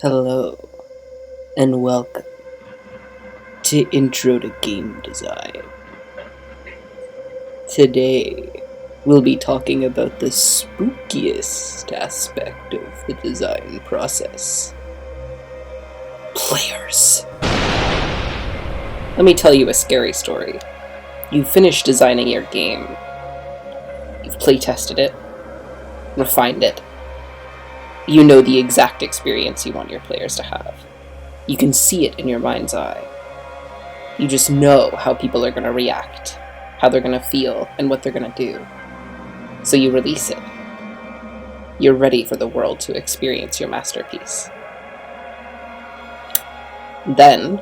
Hello, and welcome to Intro to Game Design. Today, we'll be talking about the spookiest aspect of the design process. Players. Let me tell you a scary story. You've finished designing your game. You've playtested it, refined it. You know the exact experience you want your players to have. You can see it in your mind's eye. You just know how people are going to react, how they're going to feel, and what they're going to do. So you release it. You're ready for the world to experience your masterpiece. Then,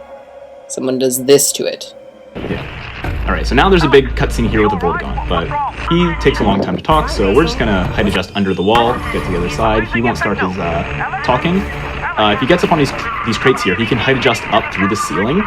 someone does this to it. Alright, so now there's a big cutscene here with a Vortigaunt, but he takes a long time to talk, so we're just gonna height adjust under the wall, get to the other side. He won't start his talking. If he gets up on these crates here, he can height adjust up through the ceiling,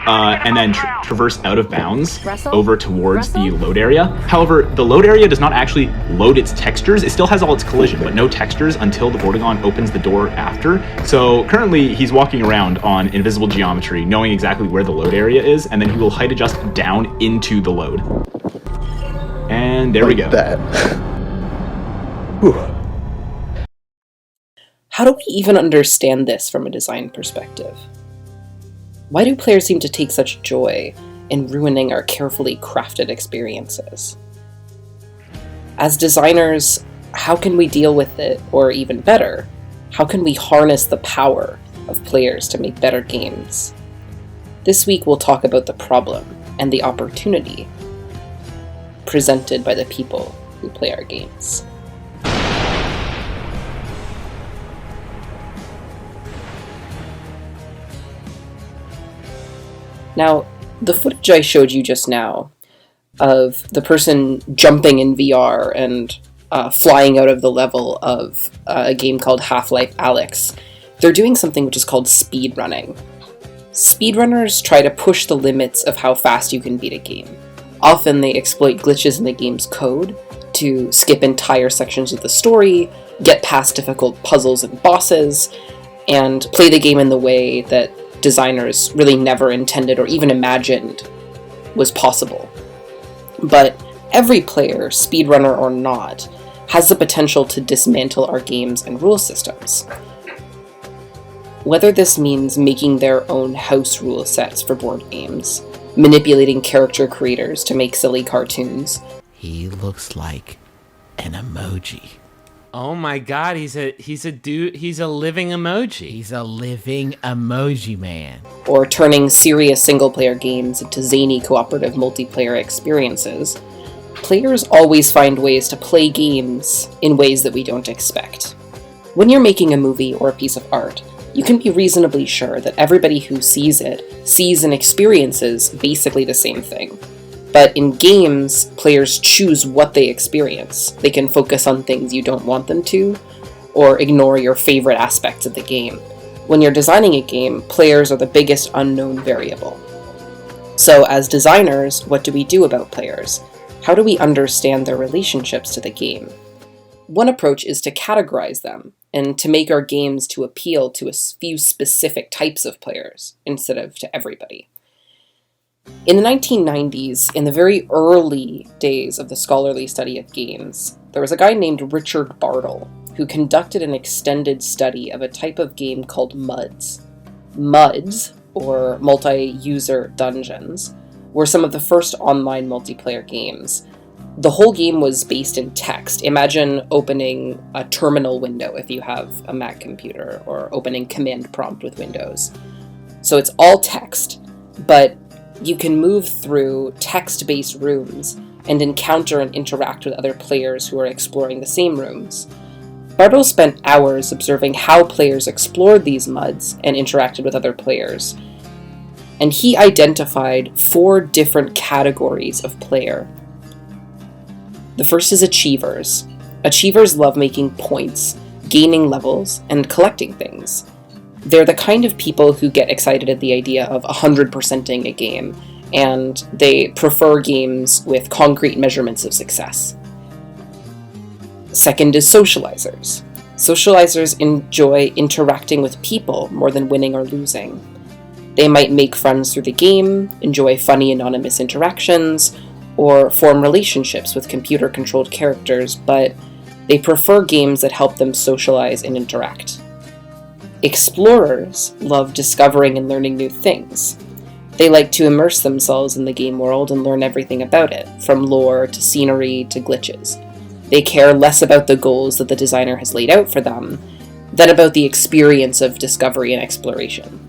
and then traverse out of bounds over towards the load area. However, the load area does not actually load its textures. It still has all its collision, but no textures until the Vortigaunt opens the door after. So currently, he's walking around on invisible geometry, knowing exactly where the load area is, and then he will height adjust down into the load. And there we go. How do we even understand this from a design perspective? Why do players seem to take such joy in ruining our carefully crafted experiences? As designers, how can we deal with it, or even better, how can we harness the power of players to make better games? This week we'll talk about the problem and the opportunity presented by the people who play our games. Now, the footage I showed you just now of the person jumping in VR and flying out of the level of a game called Half-Life Alyx, they're doing something which is called speedrunning. Speedrunners try to push the limits of how fast you can beat a game. Often they exploit glitches in the game's code to skip entire sections of the story, get past difficult puzzles and bosses, and play the game in the way that designers really never intended or even imagined was possible. But every player, speedrunner or not, has the potential to dismantle our games and rule systems. Whether this means making their own house rule sets for board games, manipulating character creators to make silly cartoons. He looks like an emoji. Oh my god, he's a dude, he's a living emoji. He's a living emoji man. Or turning serious single-player games into zany cooperative multiplayer experiences, players always find ways to play games in ways that we don't expect. When you're making a movie or a piece of art, you can be reasonably sure that everybody who sees it sees and experiences basically the same thing. But in games, players choose what they experience. They can focus on things you don't want them to, or ignore your favorite aspects of the game. When you're designing a game, players are the biggest unknown variable. So as designers, what do we do about players? How do we understand their relationships to the game? One approach is to categorize them, and to make our games to appeal to a few specific types of players, instead of to everybody. In the 1990s, in the very early days of the scholarly study of games, there was a guy named Richard Bartle who conducted an extended study of a type of game called MUDs. MUDs, or multi-user dungeons, were some of the first online multiplayer games. The whole game was based in text. Imagine opening a terminal window if you have a Mac computer, or opening command prompt with Windows. So it's all text, but you can move through text-based rooms and encounter and interact with other players who are exploring the same rooms. Bartle spent hours observing how players explored these MUDs and interacted with other players. And he identified 4 different categories of player. The first is achievers. Achievers love making points, gaining levels, and collecting things. They're the kind of people who get excited at the idea of 100%ing a game, and they prefer games with concrete measurements of success. Second is socializers. Socializers enjoy interacting with people more than winning or losing. They might make friends through the game, enjoy funny anonymous interactions, or form relationships with computer-controlled characters, but they prefer games that help them socialize and interact. Explorers love discovering and learning new things. They like to immerse themselves in the game world and learn everything about it, from lore to scenery to glitches. They care less about the goals that the designer has laid out for them than about the experience of discovery and exploration.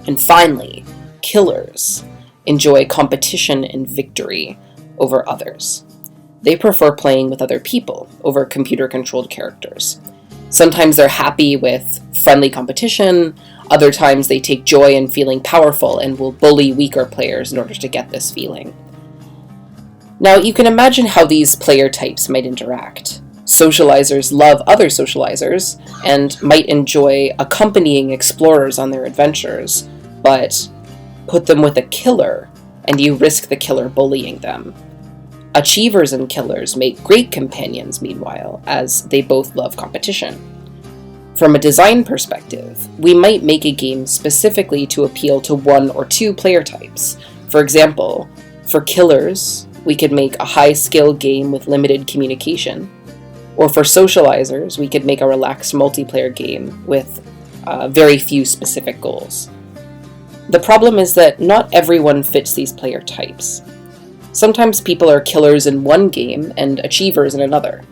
And finally, killers enjoy competition and victory over others. They prefer playing with other people over computer-controlled characters. Sometimes they're happy with friendly competition, other times they take joy in feeling powerful and will bully weaker players in order to get this feeling. Now, you can imagine how these player types might interact. Socializers love other socializers and might enjoy accompanying explorers on their adventures, but put them with a killer and you risk the killer bullying them. Achievers and killers make great companions, meanwhile, as they both love competition. From a design perspective, we might make a game specifically to appeal to one or two player types. For example, for killers, we could make a high-skill game with limited communication. Or for socializers, we could make a relaxed multiplayer game with very few specific goals. The problem is that not everyone fits these player types. Sometimes people are killers in one game and achievers in another.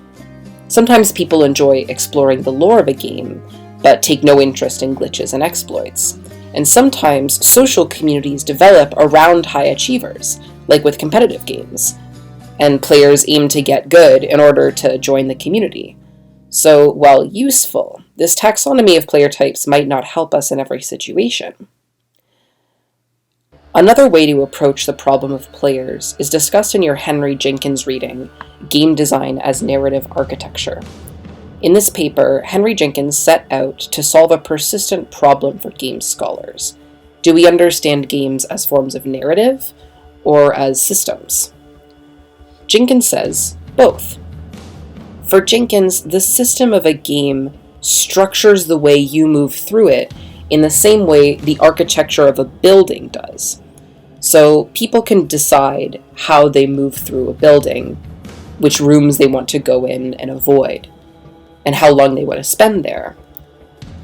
Sometimes people enjoy exploring the lore of a game, but take no interest in glitches and exploits. And sometimes social communities develop around high achievers, like with competitive games, and players aim to get good in order to join the community. So, while useful, this taxonomy of player types might not help us in every situation. Another way to approach the problem of players is discussed in your Henry Jenkins reading, Game Design as Narrative Architecture. In this paper, Henry Jenkins set out to solve a persistent problem for game scholars. Do we understand games as forms of narrative or as systems? Jenkins says both. For Jenkins, the system of a game structures the way you move through it in the same way the architecture of a building does. So people can decide how they move through a building, which rooms they want to go in and avoid, and how long they want to spend there.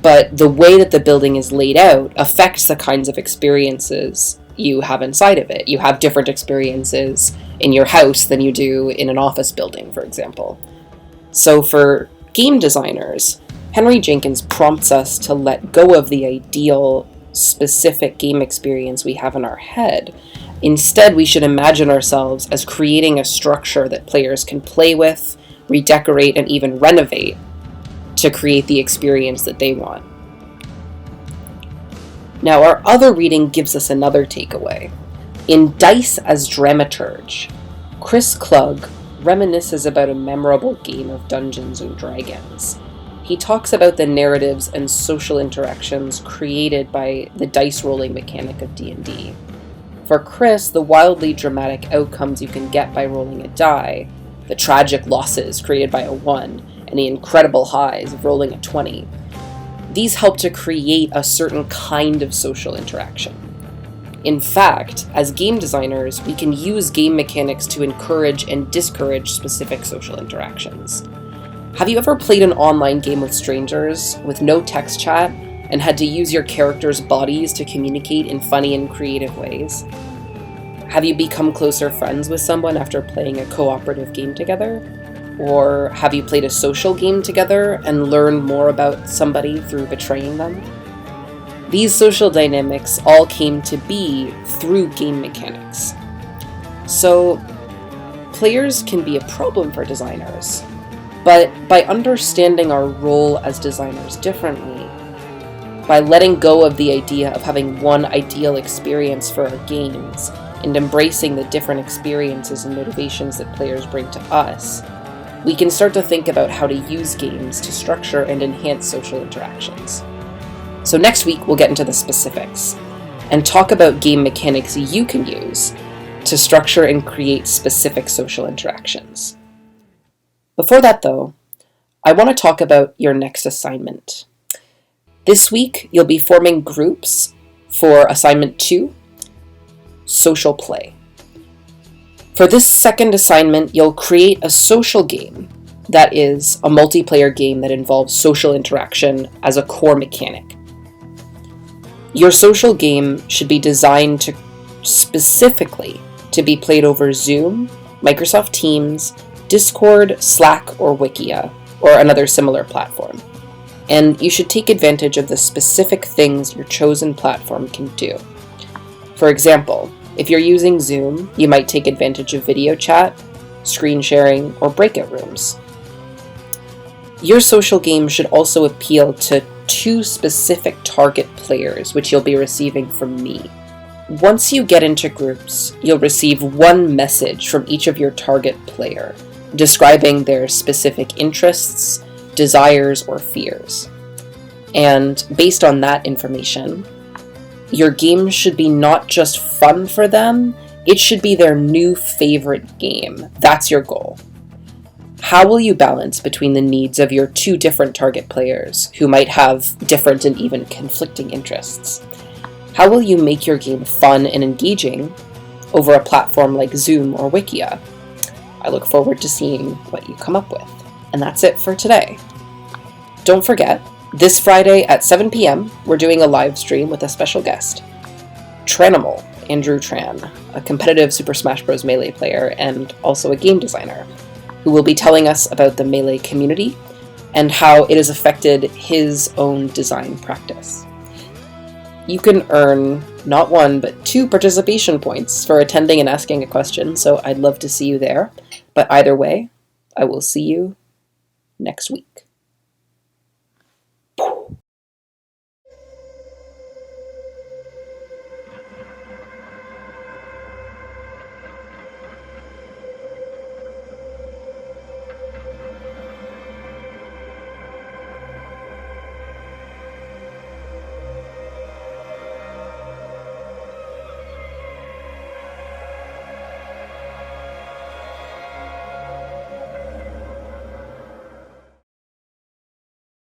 But the way that the building is laid out affects the kinds of experiences you have inside of it. You have different experiences in your house than you do in an office building, for example. So for game designers, Henry Jenkins prompts us to let go of the ideal specific game experience we have in our head. Instead, we should imagine ourselves as creating a structure that players can play with, redecorate, and even renovate to create the experience that they want. Now, our other reading gives us another takeaway. In Dice as Dramaturge, Chris Klug reminisces about a memorable game of Dungeons and Dragons. He talks about the narratives and social interactions created by the dice rolling mechanic of D&D. For Chris, the wildly dramatic outcomes you can get by rolling a die, the tragic losses created by a 1, and the incredible highs of rolling a 20, these help to create a certain kind of social interaction. In fact, as game designers, we can use game mechanics to encourage and discourage specific social interactions. Have you ever played an online game with strangers, with no text chat, and had to use your characters' bodies to communicate in funny and creative ways? Have you become closer friends with someone after playing a cooperative game together? Or have you played a social game together and learned more about somebody through betraying them? These social dynamics all came to be through game mechanics. So, players can be a problem for designers. But by understanding our role as designers differently, by letting go of the idea of having one ideal experience for our games, and embracing the different experiences and motivations that players bring to us, we can start to think about how to use games to structure and enhance social interactions. So next week, we'll get into the specifics, and talk about game mechanics you can use to structure and create specific social interactions. Before that, though, I want to talk about your next assignment. This week, you'll be forming groups for assignment 2, social play. For this second assignment, you'll create a social game that is a multiplayer game that involves social interaction as a core mechanic. Your social game should be designed specifically to be played over Zoom, Microsoft Teams, Discord, Slack, or Wikia, or another similar platform. And you should take advantage of the specific things your chosen platform can do. For example, if you're using Zoom, you might take advantage of video chat, screen sharing, or breakout rooms. Your social game should also appeal to 2 specific target players, which you'll be receiving from me. Once you get into groups, you'll receive 1 message from each of your target player, describing their specific interests, desires, or fears. And based on that information, your game should be not just fun for them, it should be their new favorite game. That's your goal. How will you balance between the needs of your 2 different target players who might have different and even conflicting interests? How will you make your game fun and engaging over a platform like Zoom or Wikia? I look forward to seeing what you come up with. And that's it for today. Don't forget, this Friday at 7 p.m., we're doing a live stream with a special guest, Tranimal, Andrew Tran, a competitive Super Smash Bros. Melee player and also a game designer, who will be telling us about the Melee community and how it has affected his own design practice. You can earn not 1, but 2 participation points for attending and asking a question, so I'd love to see you there. But either way, I will see you next week.